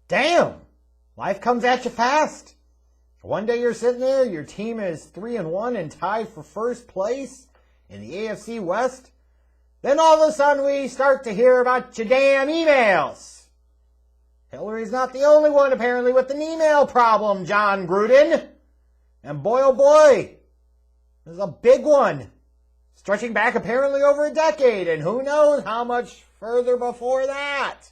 Damn, life comes at you fast. One day you're sitting there, your team is 3-1 and tied for first place in the AFC West. Then all of a sudden we start to hear about your damn emails. Hillary's not the only one apparently with an email problem, Jon Gruden. And boy oh boy, there's a big one. Stretching back apparently over a decade, and who knows how much further before that.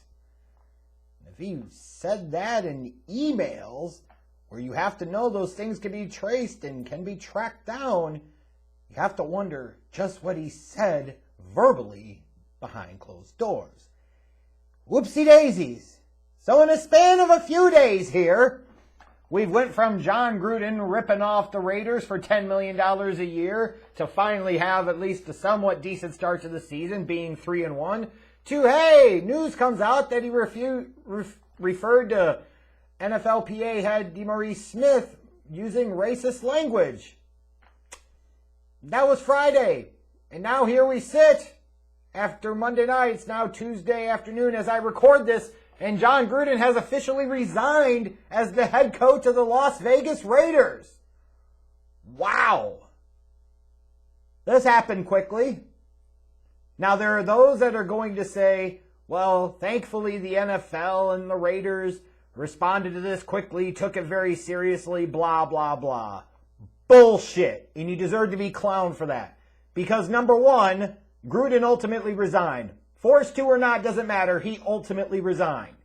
If he said that in emails, where you have to know those things can be traced and can be tracked down, you have to wonder just what he said verbally behind closed doors. Whoopsie daisies. So in a span of a few days here, we've went from Jon Gruden ripping off the Raiders for $10 million a year to finally have at least a somewhat decent start to the season, being 3-1, to, hey, news comes out that he referred to NFLPA head DeMaurice Smith using racist language. That was Friday. And now here we sit after Monday night. It's now Tuesday afternoon as I record this, and Jon Gruden has officially resigned as the head coach of the Las Vegas Raiders. Wow. This happened quickly. Now, there are those that are going to say, well, thankfully the NFL and the Raiders responded to this quickly, took it very seriously, blah, blah, blah. Bullshit. And you deserve to be clowned for that. Because number one, Gruden ultimately resigned. Forced to or not, doesn't matter. He ultimately resigned.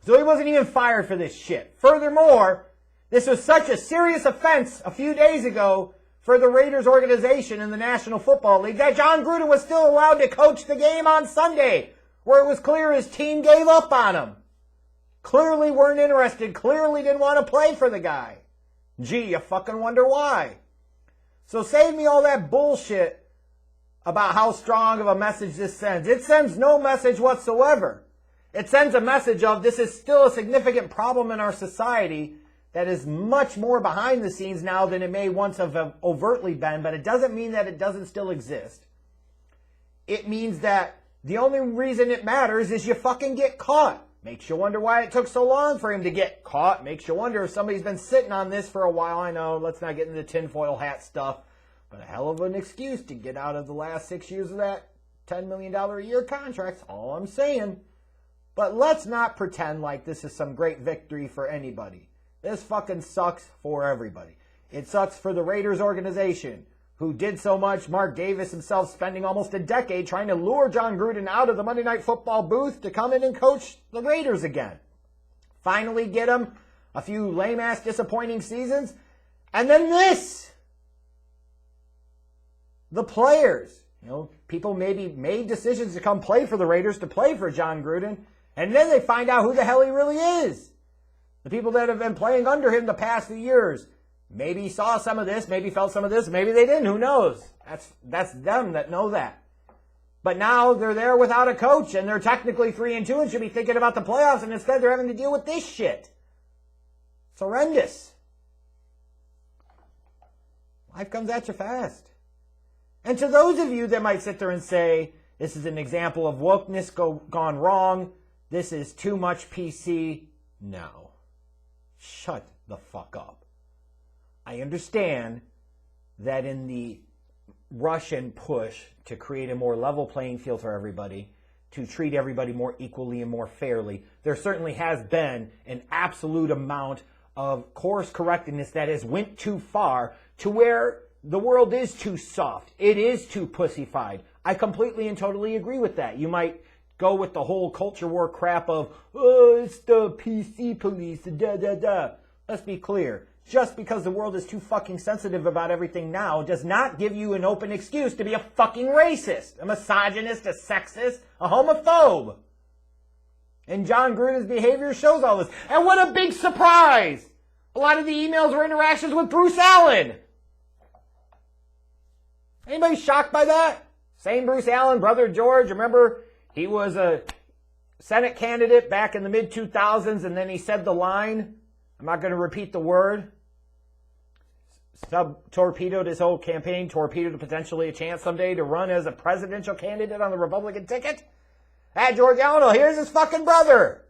So he wasn't even fired for this shit. Furthermore, this was such a serious offense a few days ago for the Raiders organization in the National Football League that Jon Gruden was still allowed to coach the game on Sunday, where it was clear his team gave up on him. Clearly weren't interested. Clearly didn't want to play for the guy. Gee, you fucking wonder why. So save me all that bullshit about how strong of a message this sends. It sends no message whatsoever. It sends a message of this is still a significant problem in our society that is much more behind the scenes now than it may once have overtly been, but it doesn't mean that it doesn't still exist. It means that the only reason it matters is you fucking get caught. Makes you wonder why it took so long for him to get caught. Makes you wonder if somebody's been sitting on this for a while. I know, let's not get into the tinfoil hat stuff, but a hell of an excuse to get out of the last 6 years of that $10 million a year contract. That's all I'm saying. But let's not pretend like this is some great victory for anybody. This fucking sucks for everybody. It sucks for the Raiders organization, who did so much. Mark Davis himself spending almost a decade trying to lure Jon Gruden out of the Monday Night Football booth to come in and coach the Raiders again. Finally get him a few lame-ass disappointing seasons. And then this. The players. You know, people maybe made decisions to come play for the Raiders, to play for Jon Gruden, and then they find out who the hell he really is. The people that have been playing under him the past few years maybe saw some of this, maybe felt some of this, maybe they didn't, who knows? That's them that know that. But now they're there without a coach, and they're technically 3-2 and should be thinking about the playoffs, and instead they're having to deal with this shit. It's horrendous. Life comes at you fast. And to those of you that might sit there and say, this is an example of wokeness gone wrong, this is too much PC, no. Shut the fuck up. I understand that in the rush and push to create a more level playing field for everybody, to treat everybody more equally and more fairly, there certainly has been an absolute amount of course correctness that has went too far to where the world is too soft. It is too pussified. I completely and totally agree with that. You might go with the whole culture war crap of, oh, it's the PC police, da-da-da. Let's be clear. Just because the world is too fucking sensitive about everything now does not give you an open excuse to be a fucking racist, a misogynist, a sexist, a homophobe. And Jon Gruden's behavior shows all this. And what a big surprise! A lot of the emails were interactions with Bruce Allen. Anybody shocked by that? Same Bruce Allen, brother George. Remember, he was a Senate candidate back in the mid-2000s, and then he said the line, I'm not going to repeat the word, torpedoed his whole campaign, torpedoed potentially a chance someday to run as a presidential candidate on the Republican ticket. Pat Giordano, here's his fucking brother.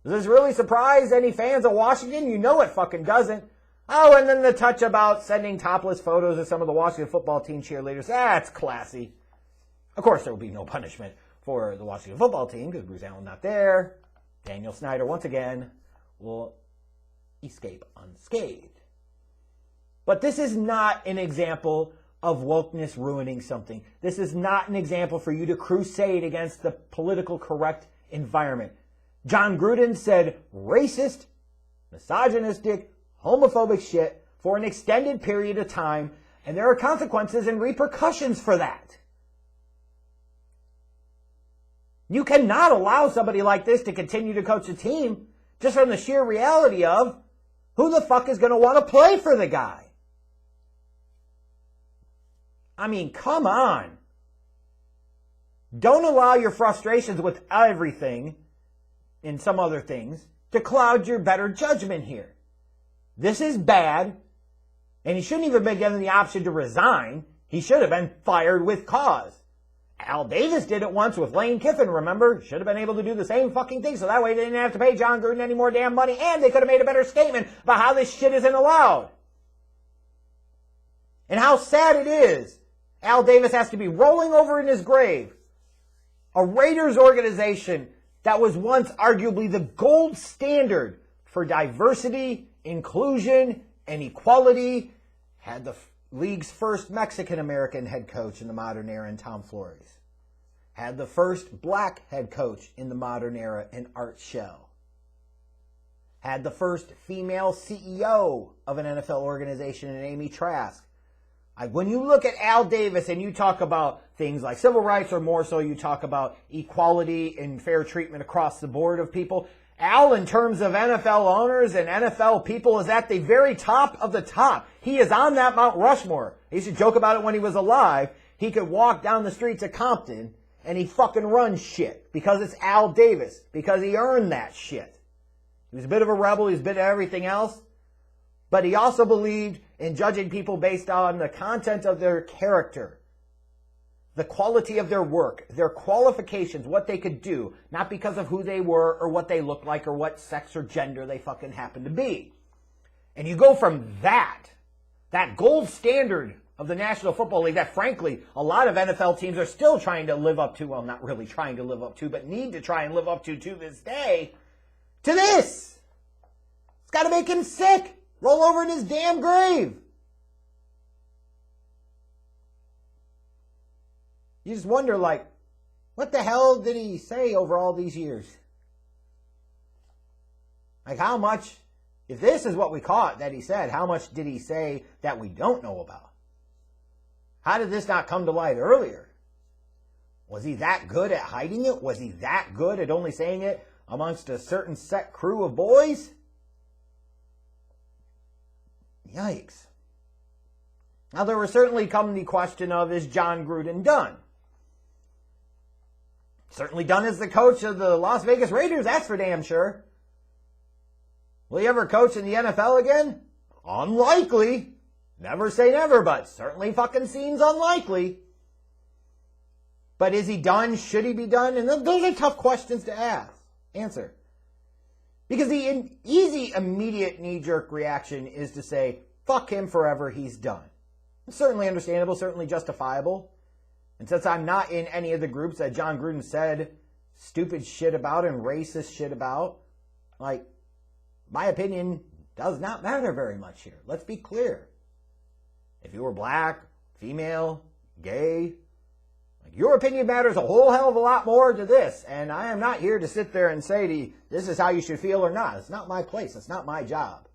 Does this really surprise any fans of Washington? You know it fucking doesn't. Oh, and then the touch about sending topless photos of some of the Washington football team cheerleaders. That's classy. Of course, there will be no punishment for the Washington football team because Bruce Allen not there. Daniel Snyder, once again, will escape unscathed. But this is not an example of wokeness ruining something. This is not an example for you to crusade against the political correct environment. Jon Gruden said racist, misogynistic, homophobic shit for an extended period of time, and there are consequences and repercussions for that. You cannot allow somebody like this to continue to coach a team just from the sheer reality of who the fuck is going to want to play for the guy. I mean, come on. Don't allow your frustrations with everything and some other things to cloud your better judgment here. This is bad, and he shouldn't even been given the option to resign. He should have been fired with cause. Al Davis did it once with Lane Kiffin, remember? Should have been able to do the same fucking thing, so that way they didn't have to pay Jon Gruden any more damn money, and they could have made a better statement about how this shit isn't allowed. And how sad it is. Al Davis has to be rolling over in his grave. A Raiders organization that was once arguably the gold standard for diversity, inclusion, and equality, had the league's first Mexican-American head coach in the modern era in Tom Flores. Had the first black head coach in the modern era in Art Shell. Had the first female CEO of an NFL organization in Amy Trask. When you look at Al Davis and you talk about things like civil rights, or more so you talk about equality and fair treatment across the board of people, Al, in terms of NFL owners and NFL people, is at the very top of the top. He is on that Mount Rushmore. I used to joke about it when he was alive. He could walk down the streets of Compton and he fucking runs shit because it's Al Davis, because he earned that shit. He was a bit of a rebel. He was a bit of everything else. But he also believed in judging people based on the content of their character, the quality of their work, their qualifications, what they could do, not because of who they were or what they looked like or what sex or gender they fucking happened to be. And you go from that gold standard of the National Football League that, frankly, a lot of NFL teams are still trying to live up to, well, not really trying to live up to, but need to try and live up to this day, to this. It's got to make him sick. Roll over in his damn grave. You just wonder, like, what the hell did he say over all these years? Like, how much, if this is what we caught that he said, how much did he say that we don't know about? How did this not come to light earlier? Was he that good at hiding it? Was he that good at only saying it amongst a certain set crew of boys? Yikes. Now, there will certainly come the question of, is Jon Gruden done? Certainly done as the coach of the Las Vegas Raiders, that's for damn sure. Will he ever coach in the NFL again? Unlikely. Never say never, but certainly fucking seems unlikely. But is he done? Should he be done? And those are tough questions to answer. Because the easy, immediate, knee-jerk reaction is to say, fuck him forever, he's done. It's certainly understandable, certainly justifiable. And since I'm not in any of the groups that Jon Gruden said stupid shit about and racist shit about, like, my opinion does not matter very much here. Let's be clear. If you were black, female, gay, your opinion matters a whole hell of a lot more to this, and I am not here to sit there and say to you, this is how you should feel or not. It's not my place. It's not my job.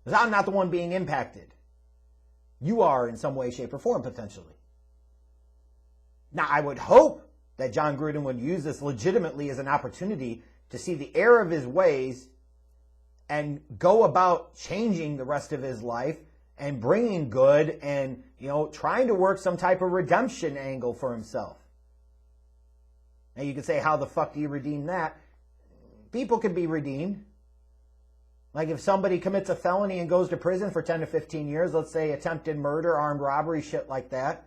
Because I'm not the one being impacted. You are in some way, shape, or form, potentially. Now, I would hope that Jon Gruden would use this legitimately as an opportunity to see the error of his ways and go about changing the rest of his life and bringing good and, trying to work some type of redemption angle for himself. Now, you could say, how the fuck do you redeem that? People can be redeemed. Like if somebody commits a felony and goes to prison for 10 to 15 years, let's say attempted murder, armed robbery, shit like that.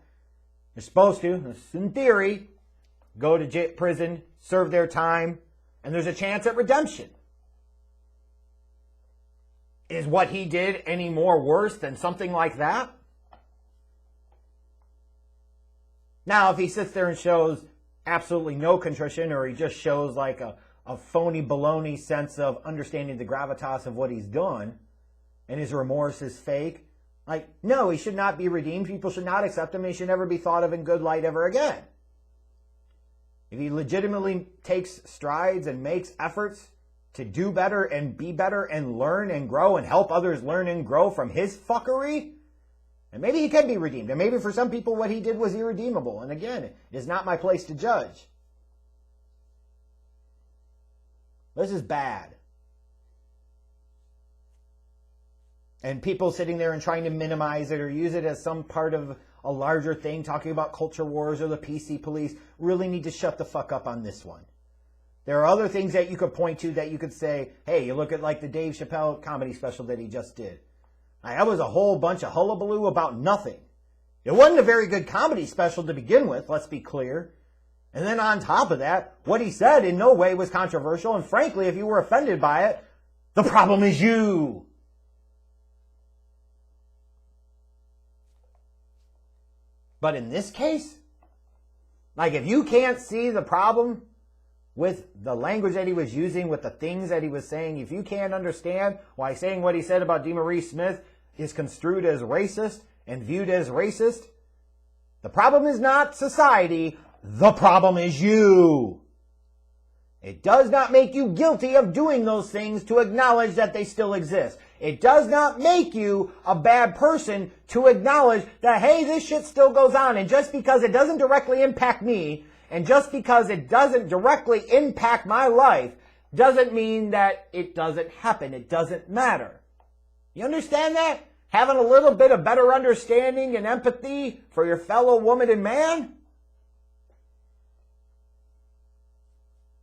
You're supposed to, in theory, go to prison, serve their time, and there's a chance at redemption. Is what he did any more worse than something like that? Now, if he sits there and shows absolutely no contrition, or he just shows like a phony baloney sense of understanding the gravitas of what he's done, and his remorse is fake, like, no, he should not be redeemed. People should not accept him. He should never be thought of in good light ever again. If he legitimately takes strides and makes efforts to do better and be better and learn and grow and help others learn and grow from his fuckery, and maybe he can be redeemed. And maybe for some people what he did was irredeemable. And again, it is not my place to judge. This is bad. And people sitting there and trying to minimize it or use it as some part of a larger thing, talking about culture wars or the PC police, really need to shut the fuck up on this one. There are other things that you could point to that you could say, hey, you look at like the Dave Chappelle comedy special that he just did. That was a whole bunch of hullabaloo about nothing. It wasn't a very good comedy special to begin with, let's be clear. And then on top of that, what he said in no way was controversial. And frankly, if you were offended by it, the problem is you. But in this case, like if you can't see the problem with the language that he was using, with the things that he was saying, if you can't understand why saying what he said about DeMaurice Smith is construed as racist and viewed as racist, the problem is not society, the problem is you. It does not make you guilty of doing those things to acknowledge that they still exist. It does not make you a bad person to acknowledge that, hey, this shit still goes on. And just because it doesn't directly impact me, and just because it doesn't directly impact my life, doesn't mean that it doesn't happen. It doesn't matter. You understand that? Having a little bit of better understanding and empathy for your fellow woman and man?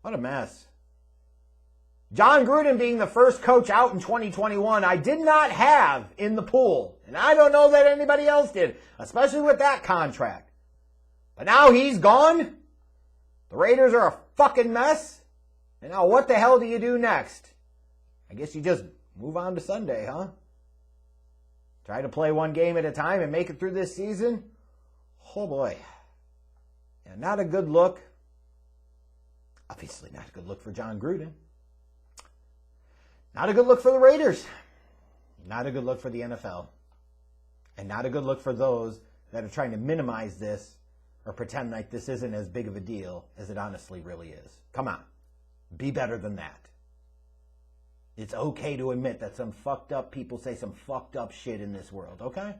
What a mess. Jon Gruden being the first coach out in 2021, I did not have in the pool. And I don't know that anybody else did, especially with that contract. But now he's gone. The Raiders are a fucking mess. And now what the hell do you do next? I guess you just move on to Sunday, huh? Try to play one game at a time and make it through this season? Oh boy. Yeah, not a good look. Obviously not a good look for Jon Gruden. Not a good look for the Raiders. Not a good look for the NFL. And not a good look for those that are trying to minimize this or pretend like this isn't as big of a deal as it honestly really is. Come on. Be better than that. It's okay to admit that some fucked up people say some fucked up shit in this world, okay?